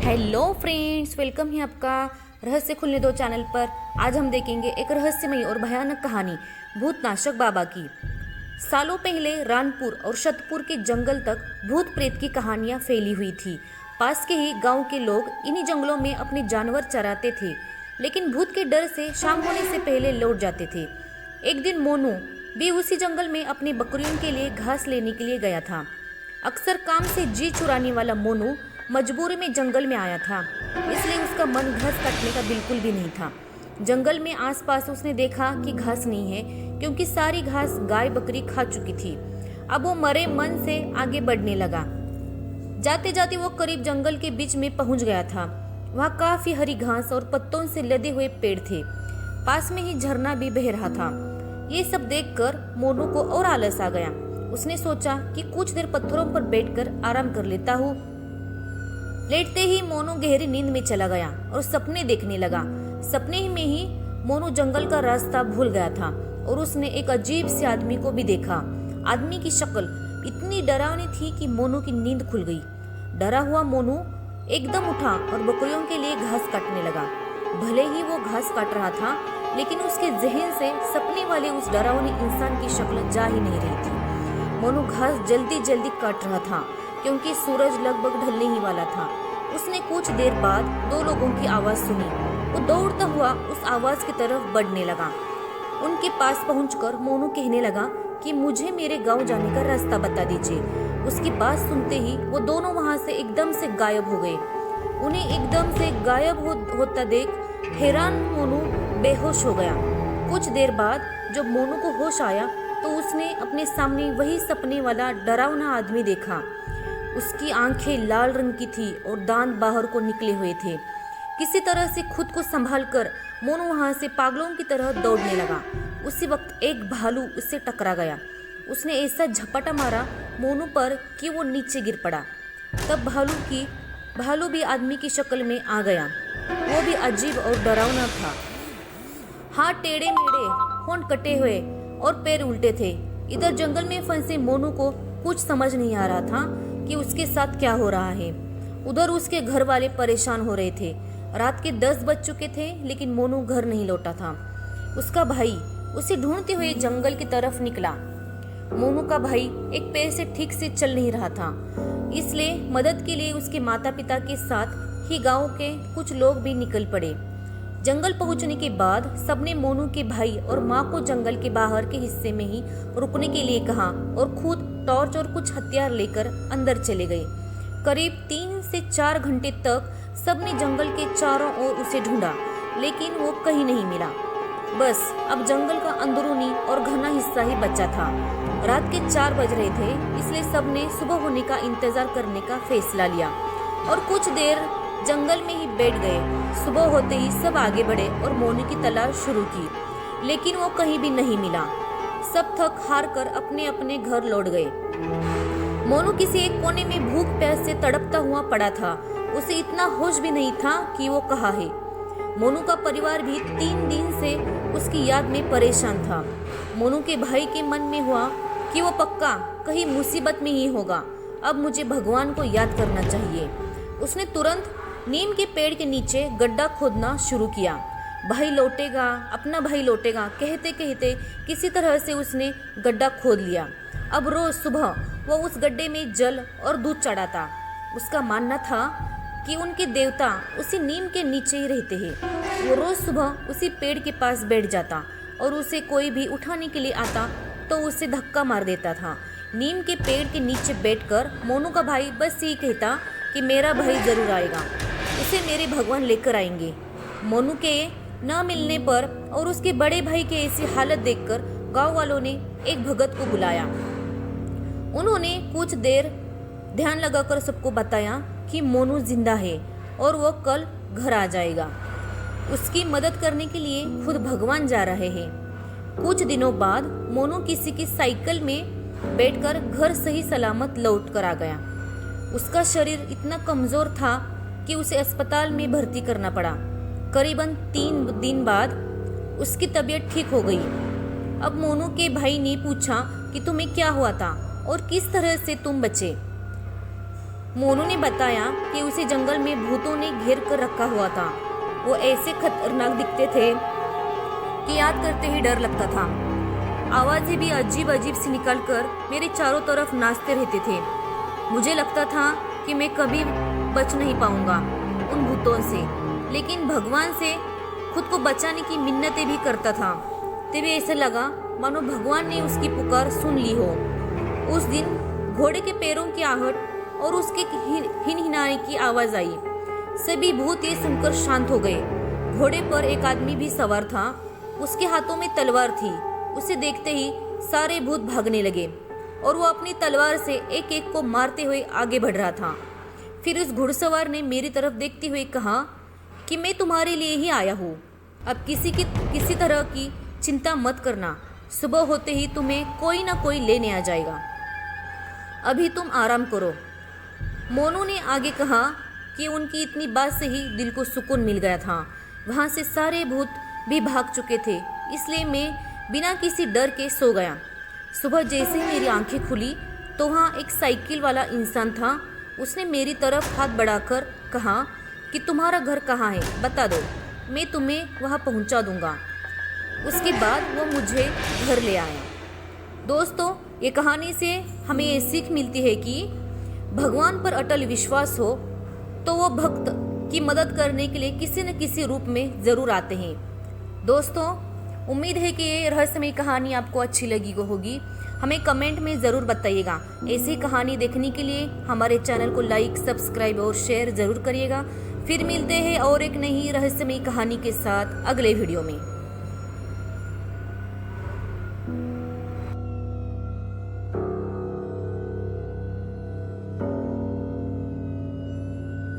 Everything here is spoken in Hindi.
हेलो फ्रेंड्स, वेलकम है आपका रहस्य खुलने दो चैनल पर। आज हम देखेंगे एक रहस्यमयी और भयानक कहानी भूतनाशक बाबा की। सालों पहले रानपुर और शतपुर के जंगल तक भूत प्रेत की कहानियां फैली हुई थी। पास के ही गांव के लोग इन्हीं जंगलों में अपने जानवर चराते थे, लेकिन भूत के डर से शाम होने से पहले लौट जाते थे। एक दिन मोनू भी उसी जंगल में अपनी बकरियों के लिए घास लेने के लिए गया था। अक्सर काम से जी चुराने वाला मोनू मजबूरी में जंगल में आया था, इसलिए उसका मन घास काटने का बिल्कुल भी नहीं था। जंगल में आसपास उसने देखा कि घास नहीं है, क्योंकि सारी घास गाय बकरी खा चुकी थी। अब वो मरे मन से आगे बढ़ने लगा। जाते जाते वो करीब जंगल के बीच में पहुंच गया था। वहाँ काफी हरी घास और पत्तों से लदे हुए पेड़ थे। पास में ही झरना भी बह रहा था। ये सब देखकर मोनू को और आलस आ गया। उसने सोचा कि कुछ देर पत्थरों पर बैठकर आराम कर लेता हूँ। लेटते ही मोनू गहरी नींद में चला गया और सपने देखने लगा। सपने में ही मोनू जंगल का रास्ता भूल गया था और उसने एक अजीब से आदमी को भी देखा। आदमी की शक्ल इतनी डरावनी थी कि मोनू की नींद खुल गई। डरा हुआ मोनू एकदम उठा और बकरियों के लिए घास काटने लगा। भले ही वो घास काट रहा था, लेकिन उसके जहन से सपने वाले उस डरावने इंसान की शक्ल जा ही नहीं रही थी। मोनू घास जल्दी जल्दी काट रहा था, क्योंकि सूरज लगभग ढलने ही वाला था। उसने कुछ देर बाद दो लोगों की आवाज सुनी। वो दौड़ता हुआ उस आवाज की तरफ बढ़ने लगा। उनके पास पहुंचकर मोनू कहने लगा कि मुझे मेरे गांव जाने का रास्ता बता दीजिए। उसकी बात सुनते ही वो दोनों वहां से एकदम से गायब हो गए। उन्हें एकदम से गायब होता देख हैरान मोनू बेहोश हो गया। कुछ देर बाद जब मोनू को होश आया तो उसने अपने सामने वही सपने वाला डरावना आदमी देखा। उसकी आंखें लाल रंग की थी और दांत बाहर को निकले हुए थे। किसी तरह से खुद को संभालकर मोनू वहां से पागलों की तरह दौड़ने लगा। उसी वक्त एक भालू उससे टकरा गया। उसने ऐसा झपटा मारा मोनू पर कि वो नीचे गिर पड़ा। तब भालू भी आदमी की शक्ल में आ गया। वो भी अजीब और डरावना था। हाथ टेढ़े मेढ़े, होंठ कटे हुए और पैर उल्टे थे। इधर जंगल में फंसे मोनू को कुछ समझ नहीं आ रहा था कि उसके साथ क्या हो रहा है। उधर उसके घर वाले परेशान हो रहे थे। रात के 10 बज चुके थे, लेकिन मोनू घर नहीं लौटा था। उसका भाई उसे ढूंढते हुए जंगल की तरफ निकला। मोनू का भाई एक पैर से ठीक से चल नहीं रहा था, इसलिए मदद के लिए उसके माता पिता के साथ ही गांव के कुछ लोग भी निकल पड़े। जंगल पहुंचने के बाद सबने मोनू के भाई और माँ को जंगल के बाहर के हिस्से में ही रुकने के लिए कहा और खुद टॉर्च और कुछ हथियार लेकर अंदर चले गए। करीब 3 से 4 घंटे तक सबने जंगल के चारों ओर उसे ढूंढा, लेकिन वो कहीं नहीं मिला। बस अब जंगल का अंदरूनी और घना हिस्सा ही बचा था। रात के 4 बज रहे थे, इसलिए सबने सुबह होने का इंतजार करने का फैसला लिया और कुछ देर जंगल में ही बैठ गए। सुबह होते ही सब आगे बढ़े और मोनू की तलाश शुरू की, लेकिन वो कहीं भी नहीं मिला। सब थक हार कर अपने अपने घर लौट गए। मोनू किसी एक कोने में भूख प्यास से तड़पता हुआ पड़ा था। उसे इतना होश भी नहीं था कि वो कहाँ है। मोनू का परिवार भी 3 दिन से उसकी याद में परेशान था। मोनू के भाई के मन में हुआ कि वो पक्का कहीं मुसीबत में ही होगा। अब मुझे भगवान को याद करना चाहिए। उसने तुरंत नीम के पेड़ के नीचे गड्ढा खोदना शुरू किया। भाई लौटेगा, अपना भाई लौटेगा कहते कहते किसी तरह से उसने गड्ढा खोद लिया। अब रोज सुबह वो उस गड्ढे में जल और दूध चढ़ाता। उसका मानना था कि उनके देवता उसी नीम के नीचे ही रहते हैं। वो रोज सुबह उसी पेड़ के पास बैठ जाता और उसे कोई भी उठाने के लिए आता तो उसे धक्का मार देता था। नीम के पेड़ के नीचे बैठकर मोनू का भाई बस यही कहता कि मेरा भाई जरूर आएगा, उसे मेरे भगवान लेकर आएंगे। मोनू के न मिलने पर और उसके बड़े भाई की ऐसी हालत देखकर गांव वालों ने एक भगत को बुलाया। उन्होंने कुछ देर ध्यान लगाकर सबको बताया कि मोनू जिंदा है और वो कल घर आ जाएगा। उसकी मदद करने के लिए खुद भगवान जा रहे हैं। कुछ दिनों बाद मोनू किसी की साइकिल में बैठकर घर सही सलामत लौट कर आ गया। उसका शरीर इतना कमजोर था कि उसे अस्पताल में भर्ती करना पड़ा। करीबन 3 दिन बाद उसकी तबीयत ठीक हो गई। अब मोनू के भाई ने पूछा कि तुम्हें क्या हुआ था और किस तरह से तुम बचे। मोनू ने बताया कि उसे जंगल में भूतों ने घेर कर रखा हुआ था। वो ऐसे खतरनाक दिखते थे कि याद करते ही डर लगता था। आवाजें भी अजीब अजीब सी निकलकर मेरे चारों तरफ नाचते रहते थे। मुझे लगता था कि मैं कभी बच नहीं पाऊंगा उन भूतों से, लेकिन भगवान से खुद को बचाने की मिन्नतें भी करता था। तभी ऐसा लगा मानो भगवान ने उसकी पुकार सुन ली हो। उस दिन घोड़े के पैरों की आहट और उसके हिनहिनाने की आवाज आई। सभी भूत ये सुनकर शांत हो गए। घोड़े पर एक आदमी भी सवार था। उसके हाथों में तलवार थी। उसे देखते ही सारे भूत भागने लगे और वो अपनी तलवार से एक एक को मारते हुए आगे बढ़ रहा था। फिर उस घुड़सवार ने मेरी तरफ देखते हुए कहा कि मैं तुम्हारे लिए ही आया हूँ। अब किसी तरह की चिंता मत करना। सुबह होते ही तुम्हें कोई ना कोई लेने आ जाएगा। अभी तुम आराम करो। मोनू ने आगे कहा कि उनकी इतनी बात से ही दिल को सुकून मिल गया था। वहाँ से सारे भूत भी भाग चुके थे, इसलिए मैं बिना किसी डर के सो गया। सुबह जैसे ही मेरी आंखें खुली तो वहाँ एक साइकिल वाला इंसान था। उसने मेरी तरफ हाथ बढ़ाकर कहा कि तुम्हारा घर कहाँ है, बता दो, मैं तुम्हें वहाँ पहुँचा दूँगा। उसके बाद वो मुझे घर ले आया। दोस्तों, ये कहानी से हमें ये सीख मिलती है कि भगवान पर अटल विश्वास हो तो वो भक्त की मदद करने के लिए किसी न किसी रूप में ज़रूर आते हैं। दोस्तों, उम्मीद है कि ये रहस्यमय कहानी आपको अच्छी लगी होगी। हमें कमेंट में ज़रूर बताइएगा। ऐसी कहानी देखने के लिए हमारे चैनल को लाइक, सब्सक्राइब और शेयर ज़रूर करिएगा। फिर मिलते हैं और एक नई रहस्यमय कहानी के साथ अगले वीडियो में।